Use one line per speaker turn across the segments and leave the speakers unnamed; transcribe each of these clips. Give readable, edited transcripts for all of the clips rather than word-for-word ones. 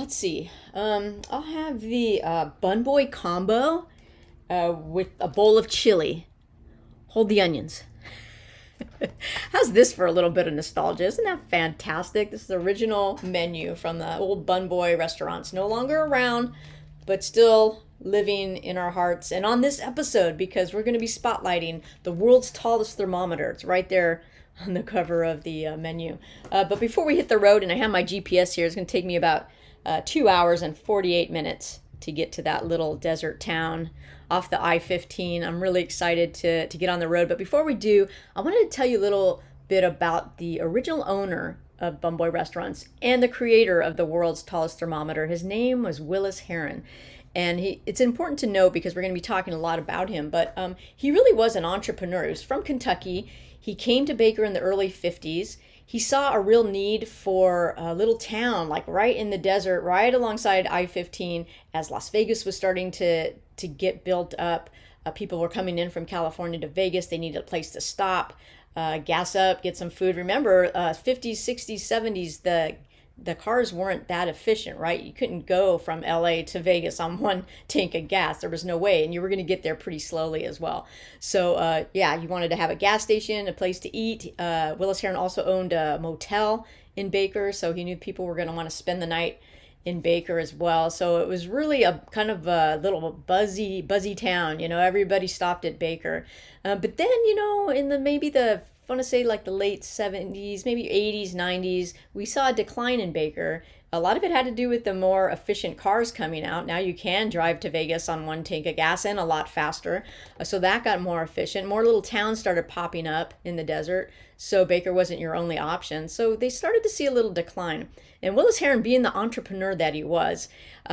let's see. I'll have the Bun Boy combo with a bowl of chili. Hold the onions. How's this for a little bit of nostalgia? Isn't that fantastic? This is the original menu from the old Bun Boy restaurants. No longer around, but still living in our hearts. And on this episode, because we're going to be spotlighting the world's tallest thermometer. It's right there on the cover of the menu. But before we hit the road, and I have my GPS here, it's going to take me about 2 hours and 48 minutes to get to that little desert town off the I-15. I'm really excited to get on the road. But before we do, I wanted to tell you a little bit about the original owner of Bun Boy Restaurants and the creator of the world's tallest thermometer. His name was Willis Herron. And it's important to know because we're going to be talking a lot about him, but he really was an entrepreneur. He was from Kentucky. He came to Baker in the early 50s. He saw a real need for a little town, like right in the desert, right alongside I-15, as Las Vegas was starting to get built up. People were coming in from California to Vegas. They needed a place to stop, gas up, get some food. Remember, 50s, 60s, 70s, the cars weren't that efficient, right? You couldn't go from LA to Vegas on one tank of gas. There was no way, and you were going to get there pretty slowly as well. So yeah, you wanted to have a gas station, a place to eat. Willis Herron also owned a motel in Baker, so he knew people were going to want to spend the night in Baker as well. So it was really a kind of a little buzzy town. Everybody stopped at Baker. But then, in the I want to say like the late 70s, maybe 80s, 90s, we saw a decline in Baker. A lot of it had to do with the more efficient cars coming out. Now you can drive to Vegas on one tank of gas and a lot faster. So that got more efficient. More little towns started popping up in the desert. So Baker wasn't your only option. So they started to see a little decline. And Willis Herron, being the entrepreneur that he was,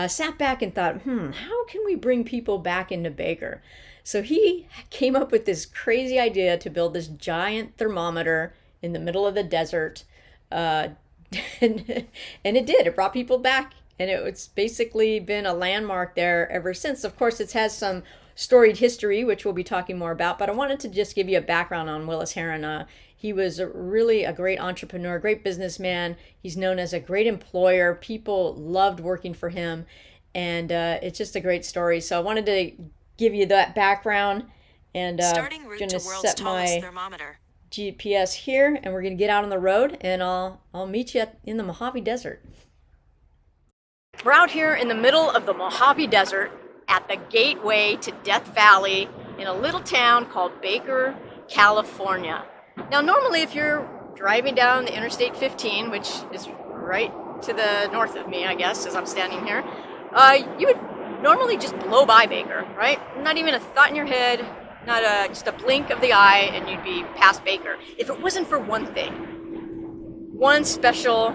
sat back and thought, how can we bring people back into Baker? So he came up with this crazy idea to build this giant thermometer in the middle of the desert. And it did. It brought people back. And it's basically been a landmark there ever since. Of course, it has some storied history, which we'll be talking more about. But I wanted to just give you a background on Willis Herron. He was really a great entrepreneur, great businessman. He's known as a great employer. People loved working for him. And it's just a great story. So I wanted to give you that background, and
starting route
gonna
to world's
set
tallest
my
thermometer.
GPS here, and we're gonna get out on the road, and I'll meet you in the Mojave Desert. We're out here in the middle of the Mojave Desert at the gateway to Death Valley in a little town called Baker, California. Now, normally if you're driving down the Interstate 15, which is right to the north of me, I guess, as I'm standing here, you would normally just blow by Baker, right? Not even a thought in your head, not just a blink of the eye, and you'd be past Baker. If it wasn't for one thing, one special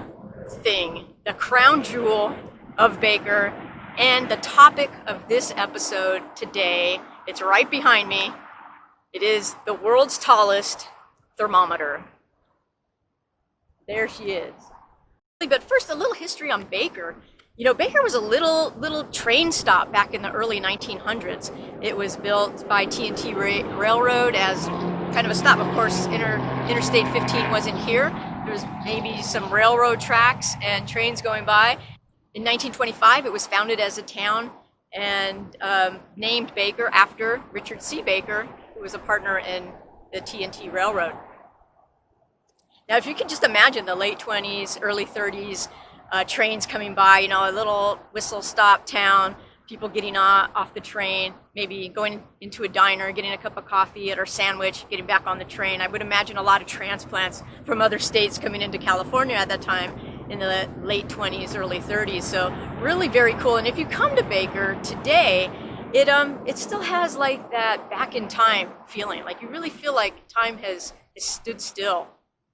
thing, the crown jewel of Baker, and the topic of this episode today, it's right behind me. It is the world's tallest thermometer. There she is. But first, a little history on Baker. Baker was a little train stop back in the early 1900s. It was built by T&T Railroad as kind of a stop. Of course, Interstate 15 wasn't here. There was maybe some railroad tracks and trains going by. In 1925, it was founded as a town and named Baker after Richard C. Baker, who was a partner in the T&T Railroad. Now, if you can just imagine the late 20s, early 30s, trains coming by, a little whistle-stop town, people getting off the train, maybe going into a diner, getting a cup of coffee or a sandwich, getting back on the train. I would imagine a lot of transplants from other states coming into California at that time in the late 20s, early 30s. So really very cool. And if you come to Baker today, it still has like that back in time feeling. Like you really feel like time has stood still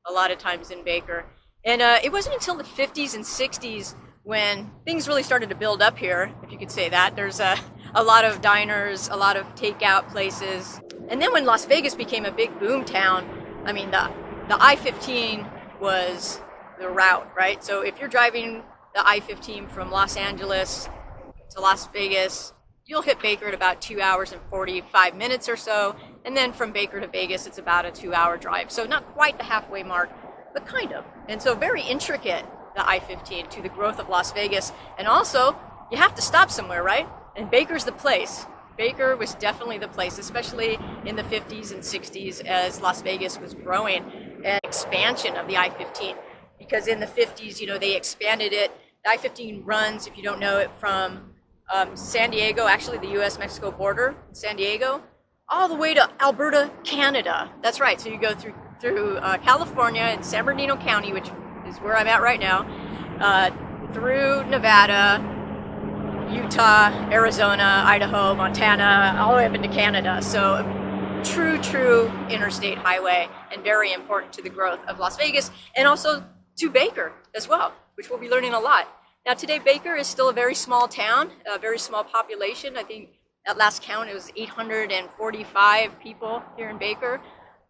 a lot of times in Baker. And it wasn't until the 50s and 60s when things really started to build up here, if you could say that. There's a lot of diners, a lot of takeout places. And then when Las Vegas became a big boom town, I mean, the I-15 was the route, right? So if you're driving the I-15 from Los Angeles to Las Vegas, you'll hit Baker at about 2 hours and 45 minutes or so. And then from Baker to Vegas, it's about a 2-hour drive. So not quite the halfway mark, but kind of. And so very intricate, the I-15, to the growth of Las Vegas. And also, you have to stop somewhere, right? And Baker's the place. Baker was definitely the place, especially in the 50s and 60s as Las Vegas was growing, and expansion of the I-15. Because in the 50s, you know, they expanded it. The I-15 runs, if you don't know it, from San Diego, actually the US-Mexico border, San Diego, all the way to Alberta, Canada. That's right. So you go through California and San Bernardino County, which is where I'm at right now, through Nevada, Utah, Arizona, Idaho, Montana, all the way up into Canada. So true interstate highway, and very important to the growth of Las Vegas, and also to Baker as well, which we'll be learning a lot. Now today, Baker is still a very small town, a very small population. I think at last count it was 845 people here in Baker.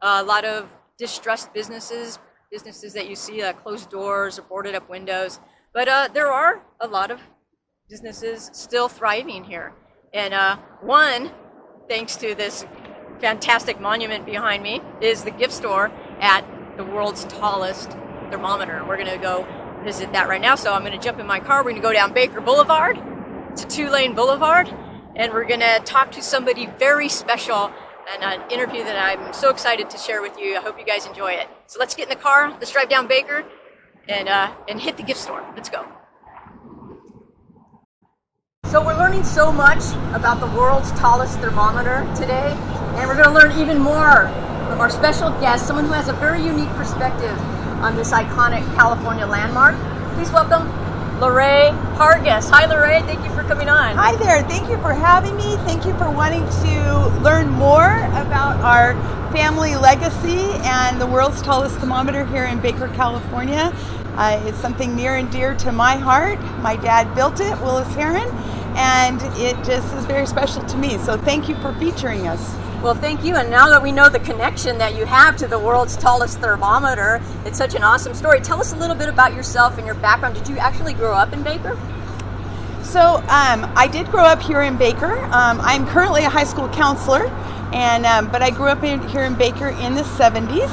A lot of distressed businesses that you see closed doors or boarded up windows. But there are a lot of businesses still thriving here. And one, thanks to this fantastic monument behind me, is the gift store at the world's tallest thermometer. We're going to go visit that right now. So I'm going to jump in my car. We're going to go down Baker Boulevard to Two-Lane Boulevard, and we're going to talk to somebody very special, and an interview that I'm so excited to share with you. I hope you guys enjoy it. So let's get in the car, let's drive down Baker, and hit the gift store. Let's go. So we're learning so much about the world's tallest thermometer today, and we're going to learn even more from our special guest, someone who has a very unique perspective on this iconic California landmark. Please welcome LeRae Harguess. Hi LeRae, thank you for coming on.
Hi there, thank you for having me. Thank you for wanting to learn more about our family legacy and the world's tallest thermometer here in Baker, California. It's something near and dear to my heart. My dad built it, Willis Herron, and it just is very special to me. So thank you for featuring us.
Well, thank you. And now that we know the connection that you have to the world's tallest thermometer, it's such an awesome story. Tell us a little bit about yourself and your background. Did you actually grow up in Baker?
So I did grow up here in Baker. I'm currently a high school counselor, but I grew up here in Baker in the 70s.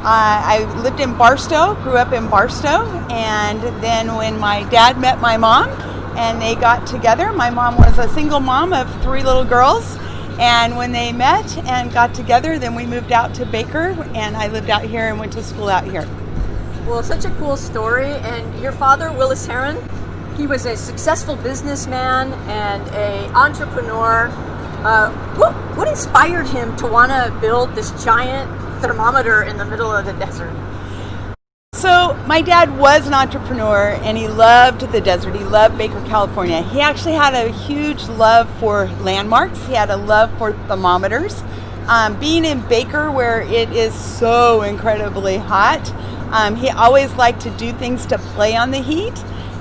I lived in Barstow, grew up in Barstow, and then when my dad met my mom and they got together, my mom was a single mom of 3 little girls. And when they met and got together, then we moved out to Baker, and I lived out here and went to school out here.
Well, such a cool story. And your father, Willis Herron, he was a successful businessman and an entrepreneur. What inspired him to want to build this giant thermometer in the middle of the desert?
So my dad was an entrepreneur, and he loved the desert. He loved Baker, California. He actually had a huge love for landmarks. He had a love for thermometers. Being in Baker, where it is so incredibly hot, he always liked to do things to play on the heat.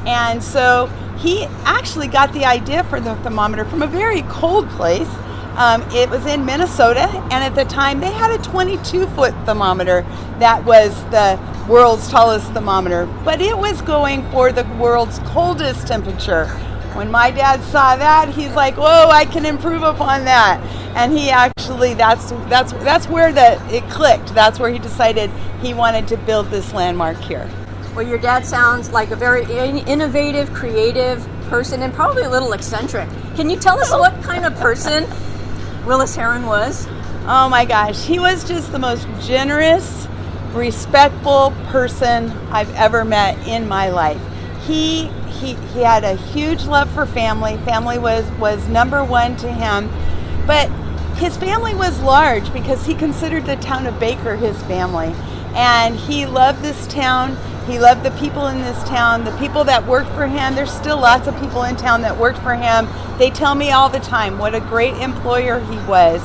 And so he actually got the idea for the thermometer from a very cold place. It was in Minnesota, and at the time they had a 22-foot thermometer that was the world's tallest thermometer, but it was going for the world's coldest temperature. When my dad saw that, he's like, "Whoa, I can improve upon that." And he actually, that's where it clicked. That's where he decided he wanted to build this landmark here.
Well, your dad sounds like a very innovative, creative person, and probably a little eccentric. Can you tell us what kind of person Willis Herron was?
Oh my gosh, he was just the most generous, respectful person I've ever met in my life. He had a huge love for family. Family was number one to him, but his family was large because he considered the town of Baker his family, and he loved this town. He loved the people in this town, the people that worked for him. There's still lots of people in town that worked for him. They tell me all the time what a great employer he was.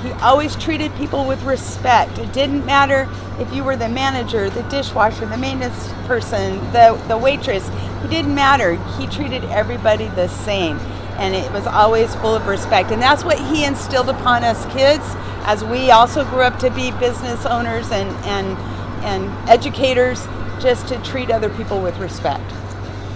He always treated people with respect. It didn't matter if you were the manager, the dishwasher, the maintenance person, the waitress. It didn't matter. He treated everybody the same, and it was always full of respect. And that's what he instilled upon us kids, as we also grew up to be business owners and educators, just to treat other people with respect.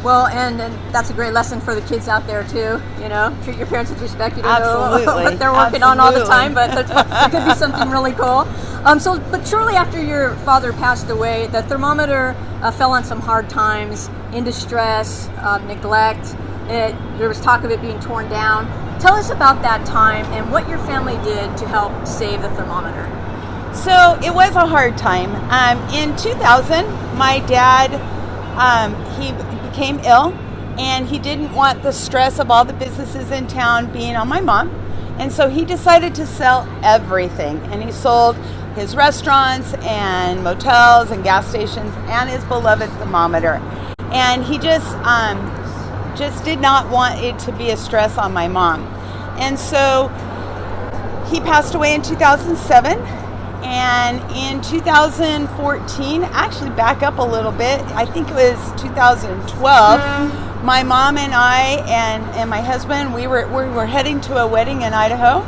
Well, and that's a great lesson for the kids out there too. You know, treat your parents with respect. You don't
Absolutely.
know what they're working on all the time, but there could be something really cool. But shortly after your father passed away, the thermometer fell on some hard times, into stress, neglect. There was talk of it being torn down. Tell us about that time and what your family did to help save the thermometer.
So it was a hard time. In 2000, my dad, he became ill, and he didn't want the stress of all the businesses in town being on my mom. And so he decided to sell everything. And he sold his restaurants and motels and gas stations and his beloved thermometer. And he just did not want it to be a stress on my mom. And so he passed away in 2007. And in 2014, actually back up a little bit, I think it was 2012, my mom and I and my husband, we were heading to a wedding in Idaho,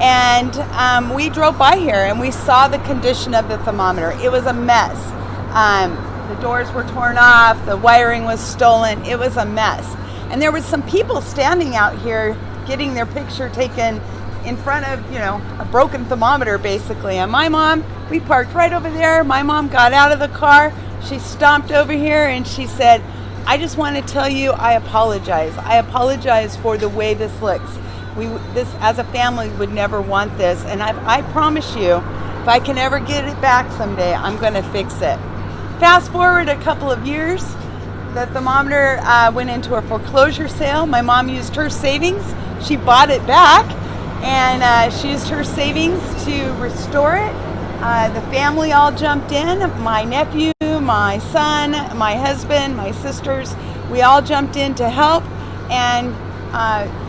and we drove by here and we saw the condition of the thermometer. It was a mess. The doors were torn off, the wiring was stolen, it was a mess. And there was some people standing out here getting their picture taken in front of, a broken thermometer, basically. And my mom, we parked right over there. My mom got out of the car. She stomped over here and she said, I just want to tell you, I apologize. I apologize for the way this looks. This, as a family, would never want this. And I promise you, if I can ever get it back someday, I'm going to fix it. Fast forward a couple of years, the thermometer went into a foreclosure sale. My mom used her savings. She bought it back. And she used her savings to restore it. The family all jumped in. My nephew, my son, my husband, my sisters, we all jumped in to help and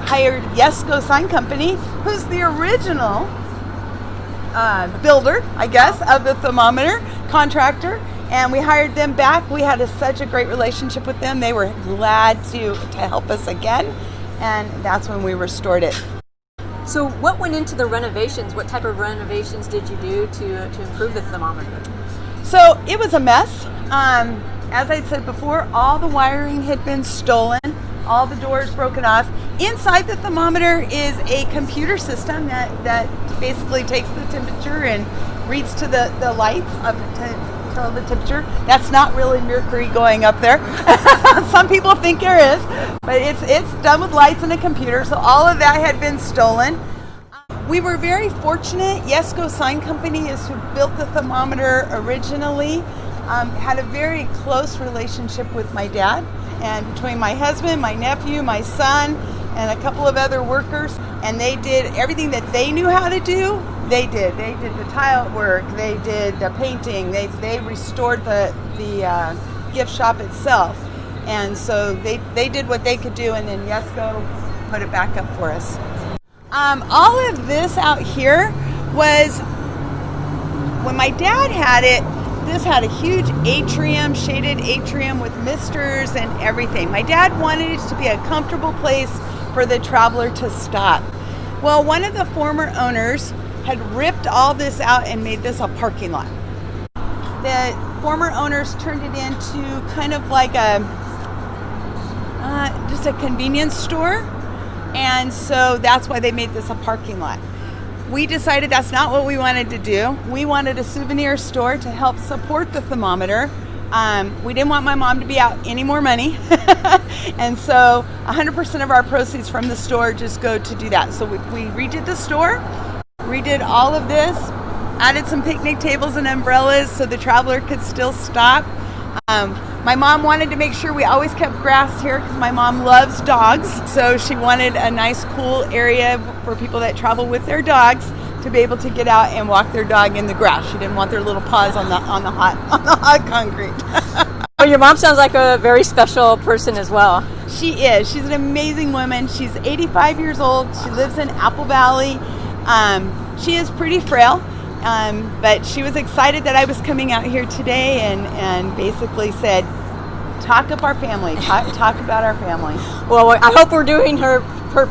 hired Yesco Sign Company, who's the original builder, I guess, of the thermometer, contractor. And we hired them back. We had such a great relationship with them. They were glad to help us again. And that's when we restored it.
So what went into the renovations? What type of renovations did you do to improve the thermometer?
So it was a mess. As I said before, all the wiring had been stolen, all the doors broken off. Inside the thermometer is a computer system that basically takes the temperature and reads to the lights to tell the temperature. That's not really mercury going up there. Some people think there is, but it's done with lights and a computer, so all of that had been stolen. We were very fortunate. Yesco Sign Company is who built the thermometer originally. Had a very close relationship with my dad, and between my husband, my nephew, my son, and a couple of other workers, and they did everything that they knew how to do. They did the tile work, they did the painting, they restored the gift shop itself. And so they did what they could do, and then Yesco put it back up for us. All of this out here was, when my dad had it, this had a huge atrium, shaded atrium with misters and everything. My dad wanted it to be a comfortable place for the traveler to stop. Well, one of the former owners had ripped all this out and made this a parking lot. The former owners turned it into kind of like just a convenience store, and so that's why they made this a parking lot. We decided that's not what we wanted to do. We wanted a souvenir store to help support the thermometer. We didn't want my mom to be out any more money. And so 100% of our proceeds from the store just go to do that. So we redid the store, redid all of this, added some picnic tables and umbrellas so the traveler could still stop. My mom wanted to make sure we always kept grass here because my mom loves dogs. So she wanted a nice cool area for people that travel with their dogs to be able to get out and walk their dog in the grass. She didn't want their little paws on the hot concrete.
Well, your mom sounds like a very special person as well.
She is. She's an amazing woman. She's 85 years old. She lives in Apple Valley. She is pretty frail. But she was excited that I was coming out here today and basically said, talk up our family, talk about our family.
Well, I hope we're doing her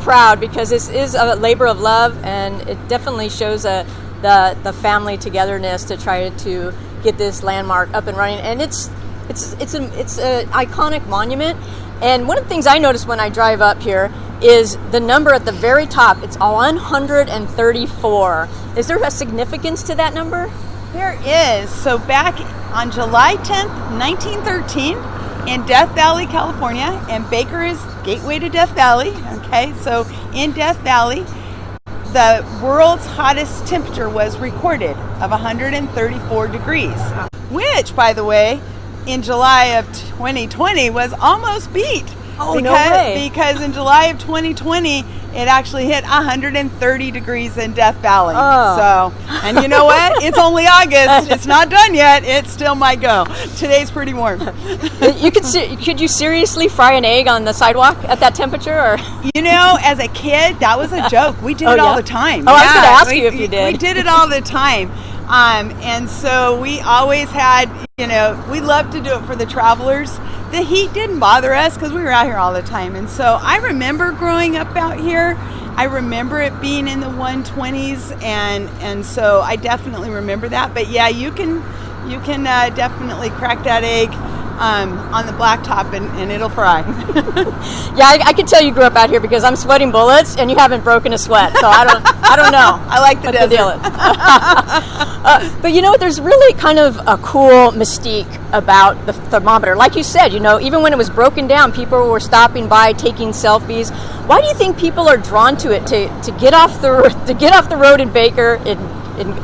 proud, because this is a labor of love, and it definitely shows the family togetherness to try to get this landmark up and running. And it's It's an iconic monument. And one of the things I notice when I drive up here is the number at the very top. It's 134. Is there a significance to that number?
There is. So back on July 10th, 1913, in Death Valley, California, and Baker is gateway to Death Valley, okay? So in Death Valley, the world's hottest temperature was recorded of 134 degrees, which, by the way, in July of 2020 was almost beat.
Oh, no way.
Because in July of 2020, it actually hit 130 degrees in Death Valley.
Oh.
So, and you know what? It's only August. It's not done yet. It still might go. Today's pretty warm.
Could you seriously fry an egg on the sidewalk at that temperature? Or?
You know, as a kid, that was a joke. We did it all the time.
Oh, I was going to ask you if you did.
We did it all the time. And so we always had, we loved to do it for the travelers. The heat didn't bother us because we were out here all the time. And so I remember growing up out here. I remember it being in the 120s, and so I definitely remember that. But yeah, you can definitely crack that egg on the blacktop and it'll fry.
Yeah, I can tell you grew up out here because I'm sweating bullets and you haven't broken a sweat, so I don't know.
I like the desert.
The deal is. But you know what? There's really kind of a cool mystique about the thermometer. Like you said, even when it was broken down, people were stopping by, taking selfies. Why do you think people are drawn to it to get off the road in Baker in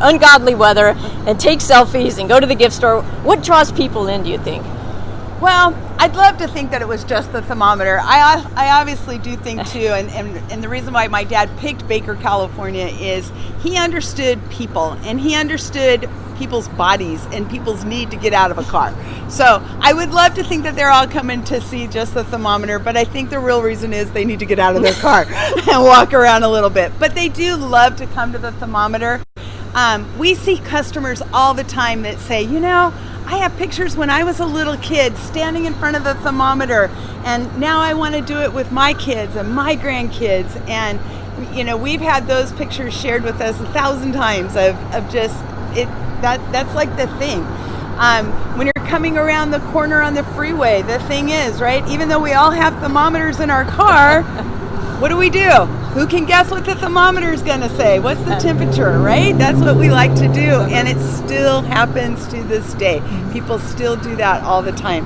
ungodly weather and take selfies and go to the gift store? What draws people in, do you think?
Well, I'd love to think that it was just the thermometer. I obviously do think too, and the reason why my dad picked Baker, California is he understood people, and he understood people's bodies and people's need to get out of a car. So I would love to think that they're all coming to see just the thermometer, but I think the real reason is they need to get out of their car and walk around a little bit. But they do love to come to the thermometer. We see customers all the time that say, I have pictures when I was a little kid standing in front of the thermometer, and now I want to do it with my kids and my grandkids. And we've had those pictures shared with us 1,000 times of just it. That's like the thing. When you're coming around the corner on the freeway, the thing is, right, even though we all have thermometers in our car, what do? Who can guess what the thermometer is going to say? What's the temperature, right? That's what we like to do, and it still happens to this day. People still do that all the time.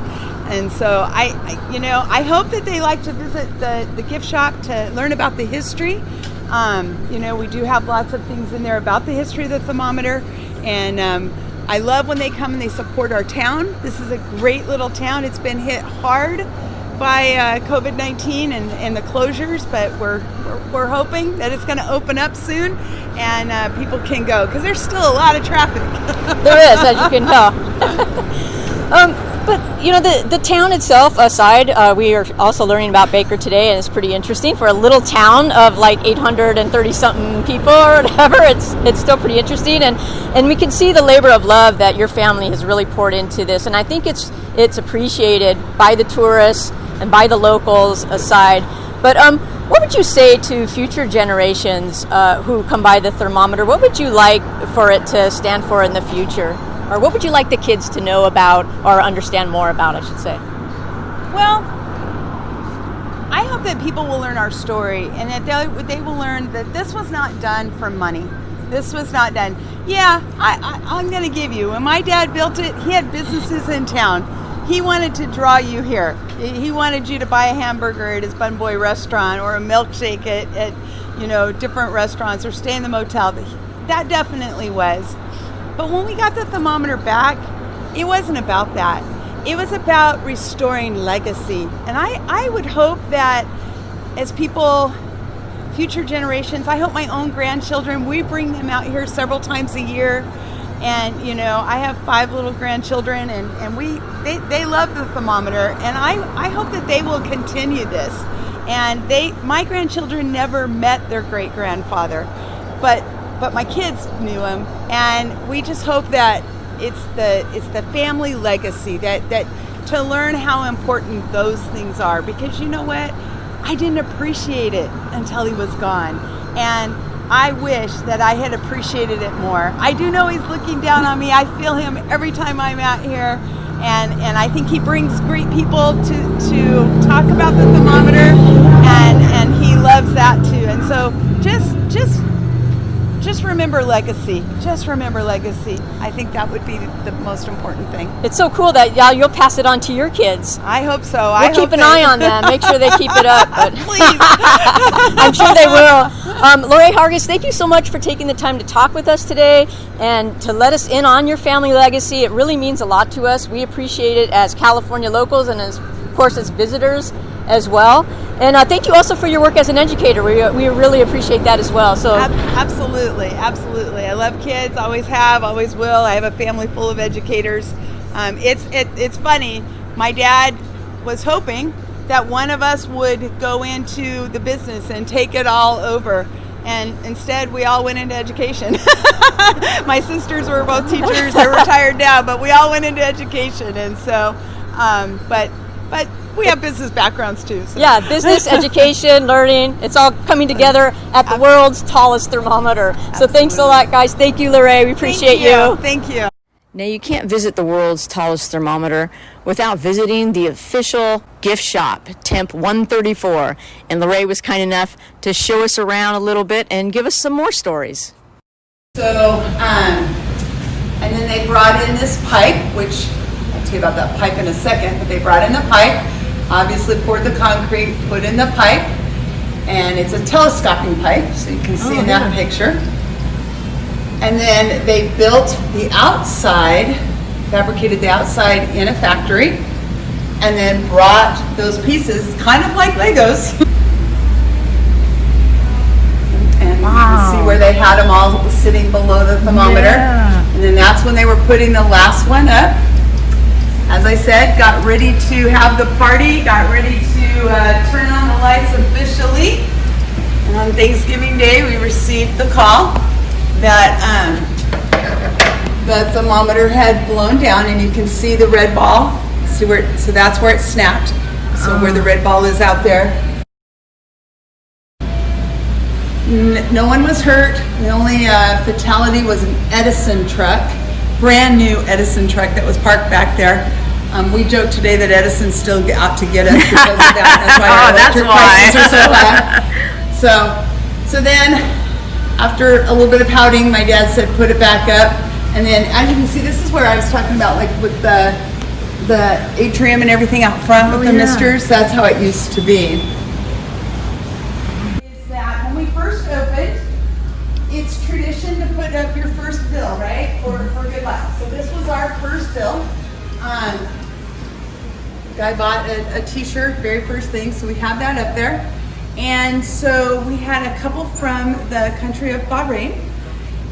And so I hope that they like to visit the gift shop to learn about the history. We do have lots of things in there about the history of the thermometer, and I love when they come and they support our town. This is a great little town. It's been hit hard by COVID-19 and the closures, but we're hoping that it's going to open up soon and people can go, because there's still a lot of traffic.
There is, as you can tell. But the town itself aside, we are also learning about Baker today, and it's pretty interesting for a little town of like 830 something people or whatever. It's still pretty interesting, and we can see the labor of love that your family has really poured into this, and I think it's appreciated by the tourists and by the locals aside. But what would you say to future generations who come by the thermometer? What would you like for it to stand for in the future? Or what would you like the kids to know about or understand more about, I should say?
Well, I hope that people will learn our story, and that they will learn that this was not done for money. This was not done. Yeah, I'm going to give you. When my dad built it, he had businesses in town. He wanted to draw you here. He wanted you to buy a hamburger at his Bun Boy restaurant, or a milkshake at different restaurants, or stay in the motel. That definitely was. But when we got the thermometer back, it wasn't about that. It was about restoring legacy. And I would hope that as people, future generations, I hope my own grandchildren, we bring them out here several times a year. And, I have 5 little grandchildren, and they love the thermometer. And I hope that they will continue this. And my grandchildren never met their great-grandfather, but my kids knew him, and we just hope that it's the family legacy that to learn how important those things are, because you know what, I didn't appreciate it until he was gone, and I wish that I had appreciated it more. I do know he's looking down on me. I feel him every time I'm out here, and I think he brings great people to talk about the thermometer, and he loves that too. And so just remember legacy. Just remember legacy. I think that would be the most important thing.
It's so cool that you'll pass it on to your kids.
I hope so.
We'll keep an eye on them. Make sure they keep it up. But
Please.
I'm sure they will. LeRae Harguess, thank you so much for taking the time to talk with us today and to let us in on your family legacy. It really means a lot to us. We appreciate it as California locals and, of course, as visitors as well. And thank you also for your work as an educator. We really appreciate that as well. So
absolutely. I love kids, always have, always will. I have a family full of educators. It's funny. My dad was hoping that one of us would go into the business and take it all over. And instead, we all went into education. My sisters were both teachers. They're retired now, but we all went into education. And so, but we have business backgrounds too. So.
Yeah, business, education, learning, it's all coming together at the world's tallest thermometer.
Absolutely.
So thanks a lot, guys. Thank you, LeRae. We appreciate you.
Thank you.
Now, you can't visit the world's tallest thermometer without visiting the official gift shop, Temp 134. And LeRae was kind enough to show us around a little bit and give us some more stories.
So, and then they brought in this pipe, which I'll tell you about that pipe in a second, but they brought in the pipe, obviously poured the concrete, put in the pipe, and it's a telescoping pipe, so you can see in that picture. And then they built the outside, fabricated the outside in a factory, and then brought those pieces, kind of like Legos. And you can see where they had them all sitting below the thermometer. Yeah. And then that's when they were putting the last one up. As I said, got ready to have the party, got ready to turn on the lights officially. And on Thanksgiving Day, we received the call that the thermometer had blown down, and you can see the red ball. See where? So that's where it snapped. So where the red ball is out there. No one was hurt. The only fatality was an Edison truck, brand new Edison truck that was parked back there. We joke today that Edison's still out to get us because of that. That's why our electric prices are so high. So then, after a little bit of pouting, my dad said, put it back up. And then, as you can see, this is where I was talking about, like with the atrium and everything out front with the misters. That's how it used to be. Is that when we first opened, it's tradition to put up your first bill, right? For good luck. So this was our first bill. Guy bought a t-shirt, very first thing, so we have that up there. And so we had a couple from the country of Bahrain,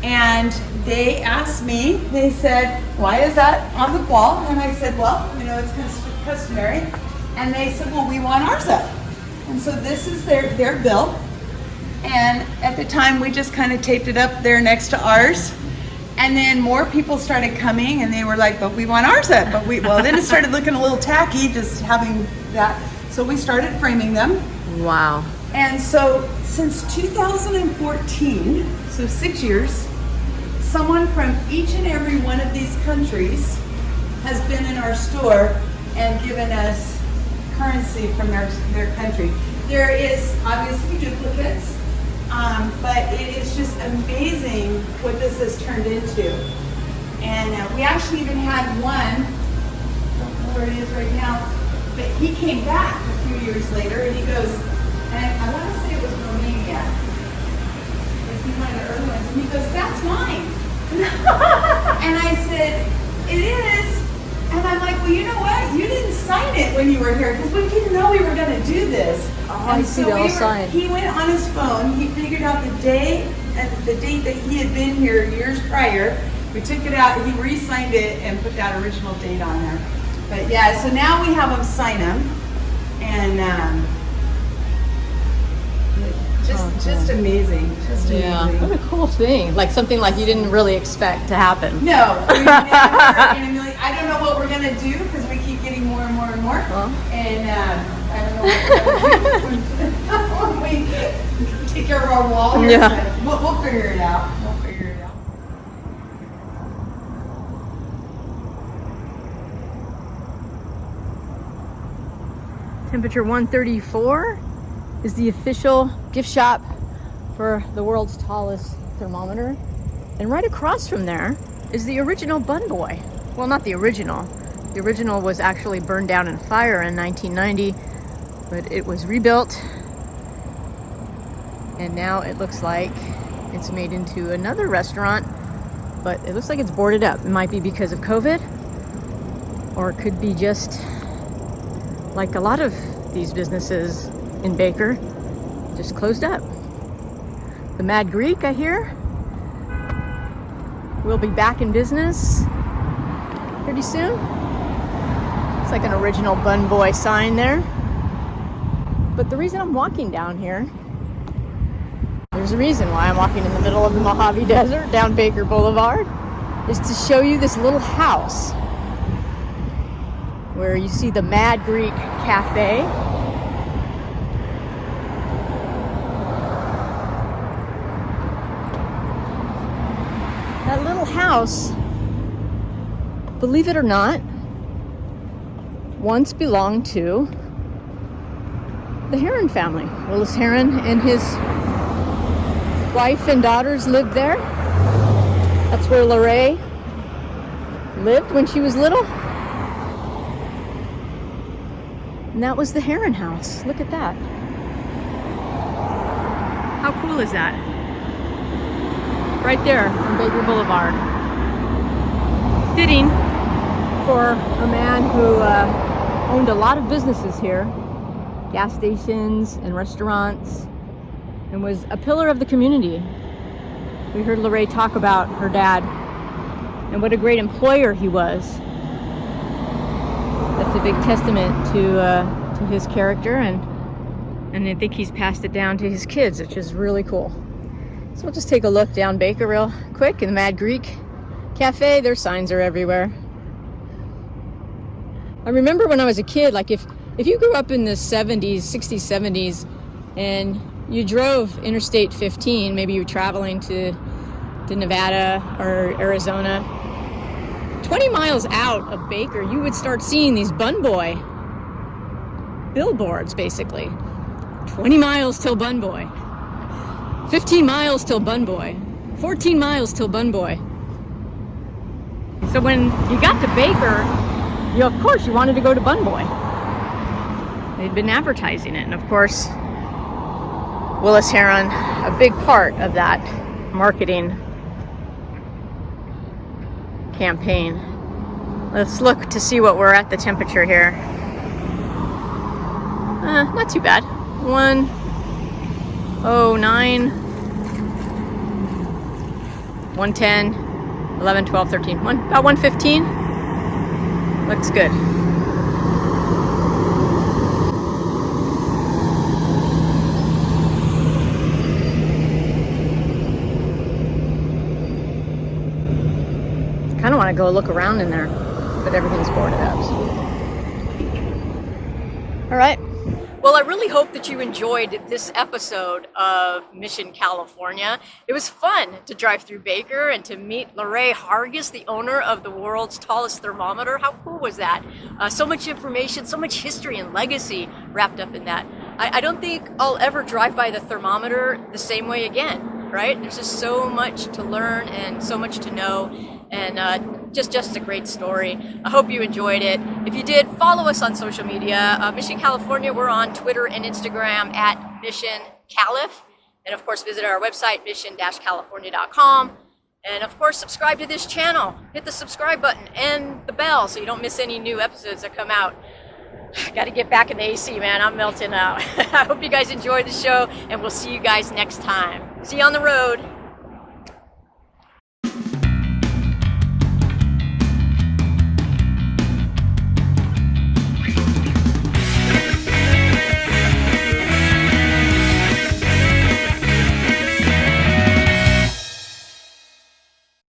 and they asked me, they said, why is that on the wall? And I said, well, you know, it's customary. And they said, well, we want ours up. And so this is their bill. And at the time, we just kind of taped it up there next to ours. And then more people started coming, and they were like, but we want ours up. But then it started looking a little tacky, just having that. So we started framing them.
Wow.
And so since 2014, so 6 years, someone from each and every one of these countries has been in our store and given us currency from their country. There is obviously duplicates, but it is just amazing what this has turned into. And we actually even had one, I don't know where it is right now, but he came back a few years later, and he goes, and I want to say it was Romania. Like he one of the early ones. And he goes, that's mine. And I said, it is. And I'm like, well, you know what? You didn't sign it when you were here because we didn't know we were going to do this.
Oh, I see the whole sign.
He went on his phone. He figured out the day and the date that he had been here years prior. We took it out. He re-signed it and put that original date on there. But yeah, so now we have them sign them. And just amazing. Just amazing.
What a cool thing. Like something like you didn't really expect to happen.
No, we never in a million. I don't know what we're gonna do because we keep getting more and more and more. And I don't know what we're gonna do when we take care of our wall here.
Yeah.
We'll figure it out. We'll figure it out.
Temperature 134 is the official gift shop for the world's tallest thermometer. And right across from there is the original Bun Boy. Well, not the original. The original was actually burned down in fire in 1990, but it was rebuilt. And now it looks like it's made into another restaurant, but it looks like it's boarded up. It might be because of COVID, or it could be just like a lot of these businesses in Baker, just closed up. The Mad Greek, I hear, will be back in business pretty soon. It's like an original Bun Boy sign there. But the reason I'm walking down here, there's a reason why I'm walking in the middle of the Mojave Desert down Baker Boulevard, is to show you this little house where you see the Mad Greek Cafe. That little house, believe it or not, once belonged to the Herron family. Willis Herron and his wife and daughters lived there. That's where LeRae lived when she was little. And that was the Herron house. Look at that. How cool is that? Right there on Baker Boulevard. Fitting for a man who owned a lot of businesses here, gas stations and restaurants, and was a pillar of the community. We heard LeRae talk about her dad and what a great employer he was. That's a big testament to his character, and I think he's passed it down to his kids, which is really cool. So we'll just take a look down Baker real quick in the Mad Greek Cafe. Their signs are everywhere. I remember when I was a kid, like if you grew up in the 70s, 60s, 70s, and you drove Interstate 15, maybe you were traveling to Nevada or Arizona, 20 miles out of Baker, you would start seeing these Bun Boy billboards, basically. 20 miles till Bun Boy. 15 miles till Bun Boy. 14 miles till Bun Boy. So when you got to Baker, of course you wanted to go to Bun Boy. They'd been advertising it, and of course Willis Herron, a big part of that marketing campaign. Let's look to see what we're at the temperature here. Not too bad. 109, 110, 11, 12, 13, about 115. Looks good. I kind of want to go look around in there, but everything's boarded up. So. All right. Well, I really hope that you enjoyed this episode of Mission California. It was fun to drive through Baker and to meet LeRae Harguess, the owner of the world's tallest thermometer. How cool was that? So much information, so much history and legacy wrapped up in that. I don't think I'll ever drive by the thermometer the same way again, right? There's just so much to learn and so much to know. And just a great story. I hope you enjoyed it. If you did, follow us on social media. Mission California, we're on Twitter and Instagram at Mission Calif. And of course, visit our website, mission-california.com. And of course, subscribe to this channel. Hit the subscribe button and the bell so you don't miss any new episodes that come out. Got to get back in the AC, man. I'm melting out. I hope you guys enjoyed the show, and we'll see you guys next time. See you on the road.